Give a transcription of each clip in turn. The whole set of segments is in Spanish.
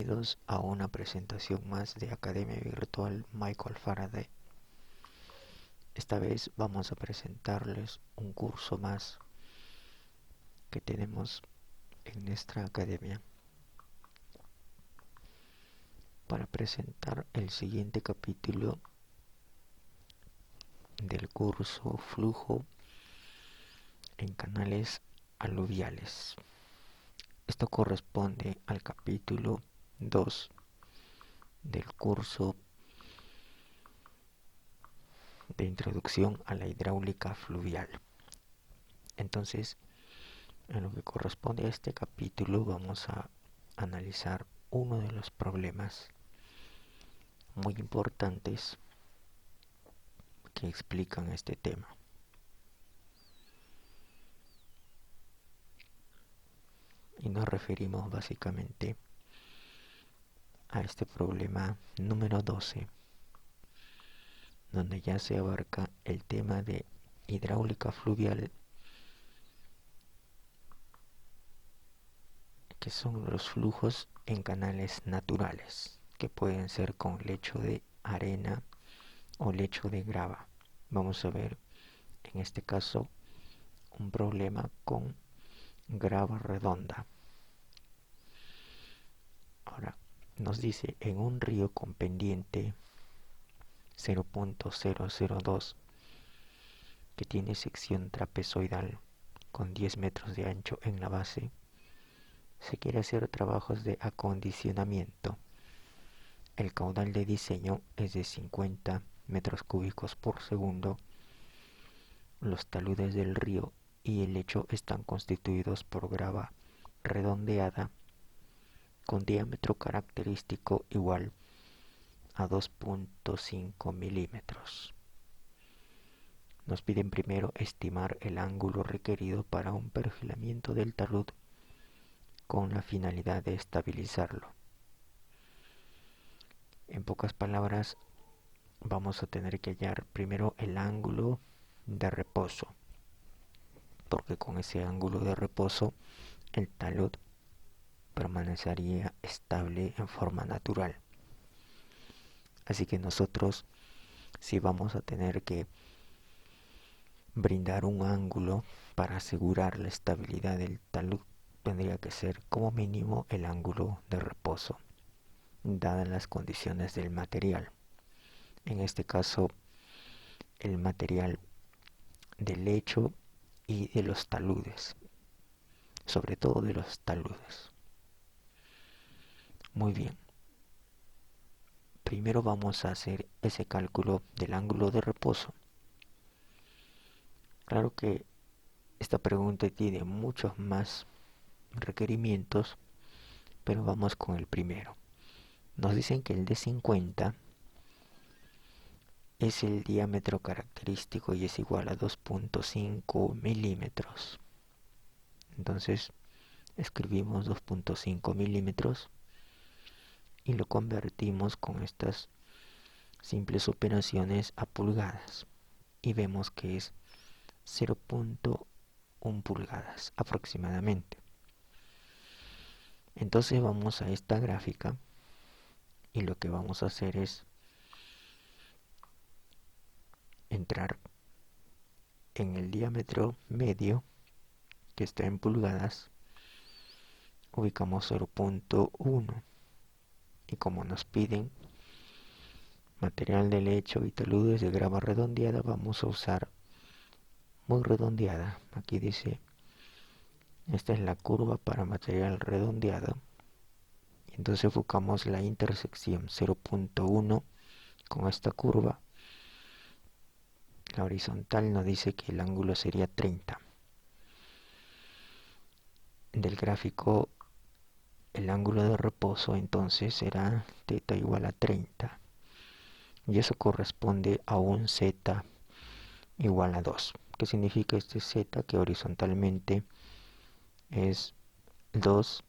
Bienvenidos a una presentación más de Academia Virtual Michael Faraday. Esta vez vamos a presentarles un curso más que tenemos en nuestra academia para presentar el siguiente capítulo del curso Flujo en canales aluviales. Esto corresponde al capítulo 2 del curso de introducción a la hidráulica fluvial. Entonces, en lo que corresponde a este capítulo vamos a analizar uno de los problemas muy importantes que explican este tema. Y nos referimos básicamente a este problema número 12, donde ya se abarca el tema de hidráulica fluvial, que son los flujos en canales naturales, que pueden ser con lecho de arena o lecho de grava. Vamos a ver en este caso un problema con grava redonda. Ahora nos dice en un río con pendiente 0.002 que tiene sección trapezoidal con 10 metros de ancho en la base, se quiere hacer trabajos de acondicionamiento. El caudal de diseño es de 50 metros cúbicos por segundo. Los taludes del río y el lecho están constituidos por grava redondeada con diámetro característico igual a 2.5 milímetros. Nos piden primero estimar el ángulo requerido para un perfilamiento del talud con la finalidad de estabilizarlo. En pocas palabras, vamos a tener que hallar primero el ángulo de reposo, porque con ese ángulo de reposo el talud permanecería estable en forma natural. Así que nosotros, si vamos a tener que brindar un ángulo para asegurar la estabilidad del talud, tendría que ser como mínimo el ángulo de reposo, dadas las condiciones del material. En este caso, el material del lecho y de los taludes, sobre todo de los taludes. Muy bien. Primero vamos a hacer ese cálculo del ángulo de reposo. Claro que esta pregunta tiene muchos más requerimientos, pero vamos con el primero. Nos dicen que el de 50 es el diámetro característico y es igual a 2.5 milímetros. Entonces escribimos 2.5 milímetros y lo convertimos con estas simples operaciones a pulgadas y vemos que es 0.1 pulgadas aproximadamente. Entonces vamos a esta gráfica y lo que vamos a hacer es entrar en el diámetro medio que está en pulgadas, ubicamos 0.1 y como nos piden material de lecho y taludes de grava redondeada, vamos a usar muy redondeada. Aquí dice, esta es la curva para material redondeado. Y entonces buscamos la intersección 0.1 con esta curva. La horizontal nos dice que el ángulo sería 30. Del gráfico, el ángulo de reposo entonces será θ igual a 30. Y eso corresponde a un z igual a 2. ¿Qué significa este z? Que horizontalmente es 2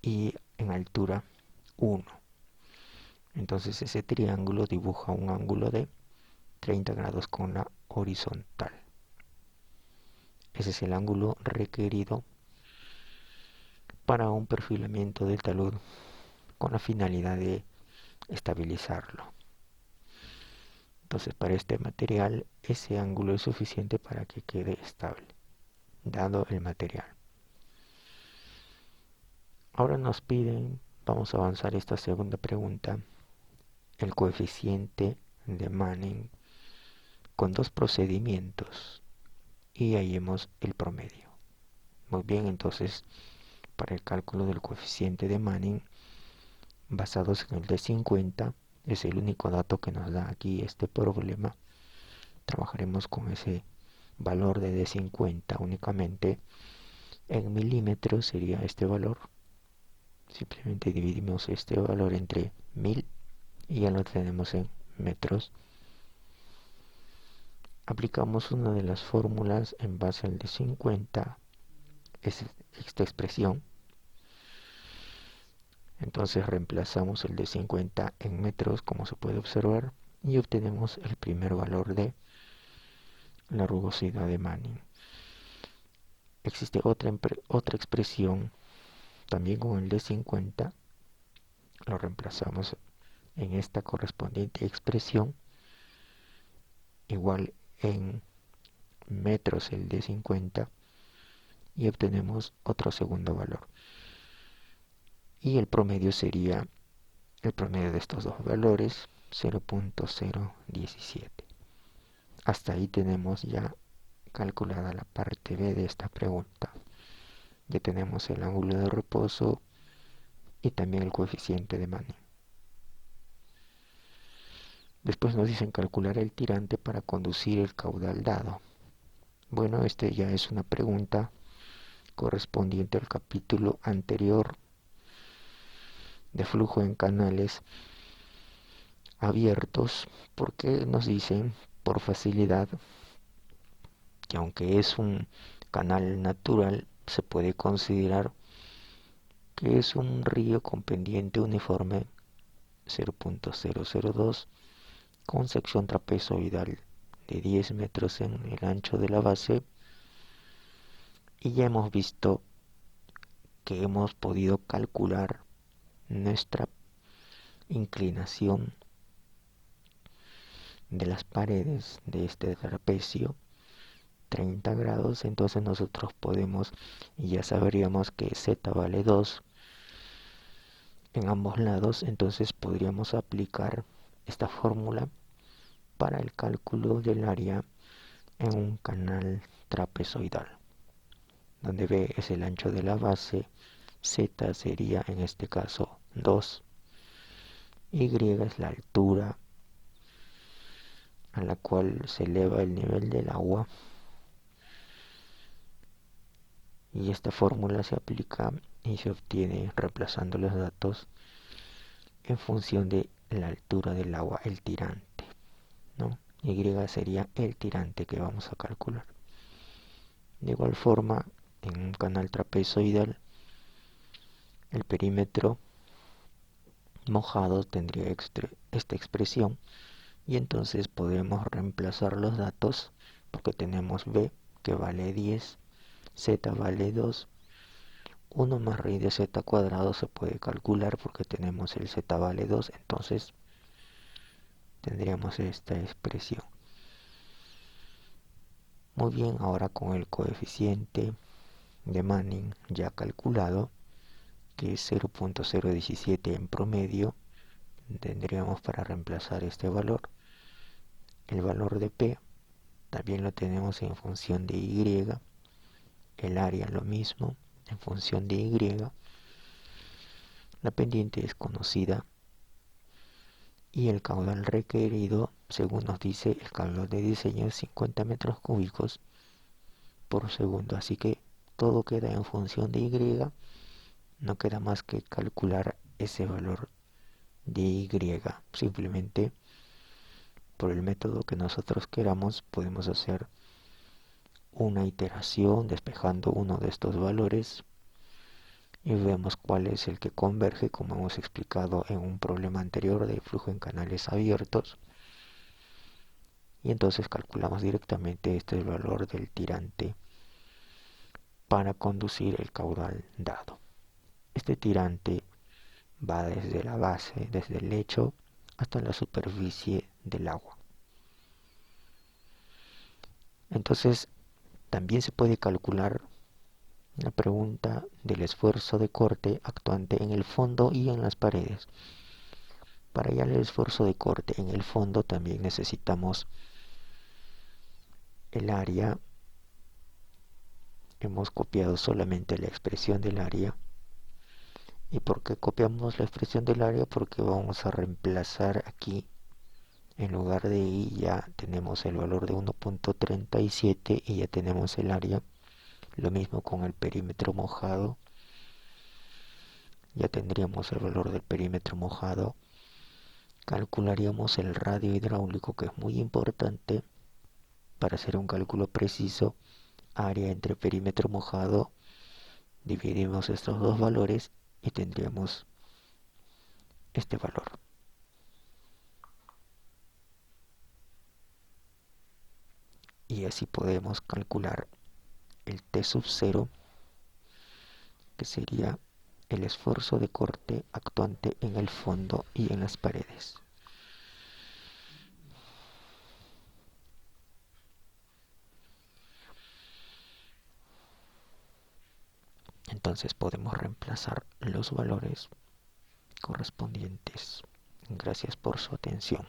y en altura 1. Entonces ese triángulo dibuja un ángulo de 30 grados con la horizontal. Ese es el ángulo requerido para un perfilamiento del talud con la finalidad de estabilizarlo. Entonces, para este material, ese ángulo es suficiente para que quede estable, dado el material. Ahora nos piden, vamos a avanzar esta segunda pregunta, el coeficiente de Manning con dos procedimientos y hallemos el promedio. Muy bien, entonces, para el cálculo del coeficiente de Manning, basados en el de 50, es el único dato que nos da aquí este problema. Trabajaremos con ese valor de 50 únicamente. En milímetros sería este valor. Simplemente dividimos este valor entre 1000 y ya lo tenemos en metros. Aplicamos una de las fórmulas en base al de 50, es esta expresión. Entonces reemplazamos el de 50 en metros, como se puede observar, y obtenemos el primer valor de la rugosidad de Manning. Existe otra expresión también con el de 50. Lo reemplazamos en esta correspondiente expresión, igual en metros el de 50, y obtenemos otro segundo valor. Y el promedio sería el promedio de estos dos valores, 0.017. Hasta ahí tenemos ya calculada la parte B de esta pregunta. Ya tenemos el ángulo de reposo y también el coeficiente de Manning. Después nos dicen calcular el tirante para conducir el caudal dado. Bueno, este ya es una pregunta correspondiente al capítulo anterior de flujo en canales abiertos, porque nos dicen por facilidad que aunque es un canal natural, se puede considerar que es un río con pendiente uniforme 0.002 con sección trapezoidal de 10 metros en el ancho de la base, y ya hemos visto que hemos podido calcular nuestra inclinación de las paredes de este trapecio 30 grados. Entonces nosotros podemos, y ya sabríamos que z vale 2 en ambos lados, entonces podríamos aplicar esta fórmula para el cálculo del área en un canal trapezoidal, donde B es el ancho de la base, Z sería en este caso 2, Y es la altura a la cual se eleva el nivel del agua, y esta fórmula se aplica y se obtiene reemplazando los datos en función de la altura del agua, el tirante, ¿no? Y sería el tirante que vamos a calcular. De igual forma, en un canal trapezoidal, el perímetro mojado tendría esta expresión, y entonces podemos reemplazar los datos porque tenemos B que vale 10, Z vale 2, 1 más raíz de Z cuadrado se puede calcular porque tenemos el Z vale 2, entonces tendríamos esta expresión. Muy bien, ahora con el coeficiente de Manning ya calculado, que es 0.017 en promedio, tendríamos para reemplazar este valor. El valor de P también lo tenemos en función de Y, el área lo mismo, en función de Y, la pendiente es conocida, y el caudal requerido, según nos dice el caudal de diseño, es 50 metros cúbicos por segundo. Así que todo queda en función de Y, no queda más que calcular ese valor de Y. Simplemente por el método que nosotros queramos podemos hacer una iteración despejando uno de estos valores y vemos cuál es el que converge, como hemos explicado en un problema anterior de flujo en canales abiertos, y entonces calculamos directamente este valor del tirante para conducir el caudal dado. Este tirante va desde la base, desde el lecho hasta la superficie del agua. Entonces, también se puede calcular la pregunta del esfuerzo de corte actuante en el fondo y en las paredes. Para hallar el esfuerzo de corte en el fondo también necesitamos el área. Hemos copiado solamente la expresión del área. ¿Y por qué copiamos la expresión del área? Porque vamos a reemplazar aquí, en lugar de i ya tenemos el valor de 1.37 y ya tenemos el área. Lo mismo con el perímetro mojado. Ya tendríamos el valor del perímetro mojado. Calcularíamos el radio hidráulico, que es muy importante para hacer un cálculo preciso. Área entre perímetro mojado. Dividimos estos dos valores y tendríamos este valor. Y así podemos calcular el T sub 0, que sería el esfuerzo de corte actuante en el fondo y en las paredes. Entonces podemos reemplazar los valores correspondientes. Gracias por su atención.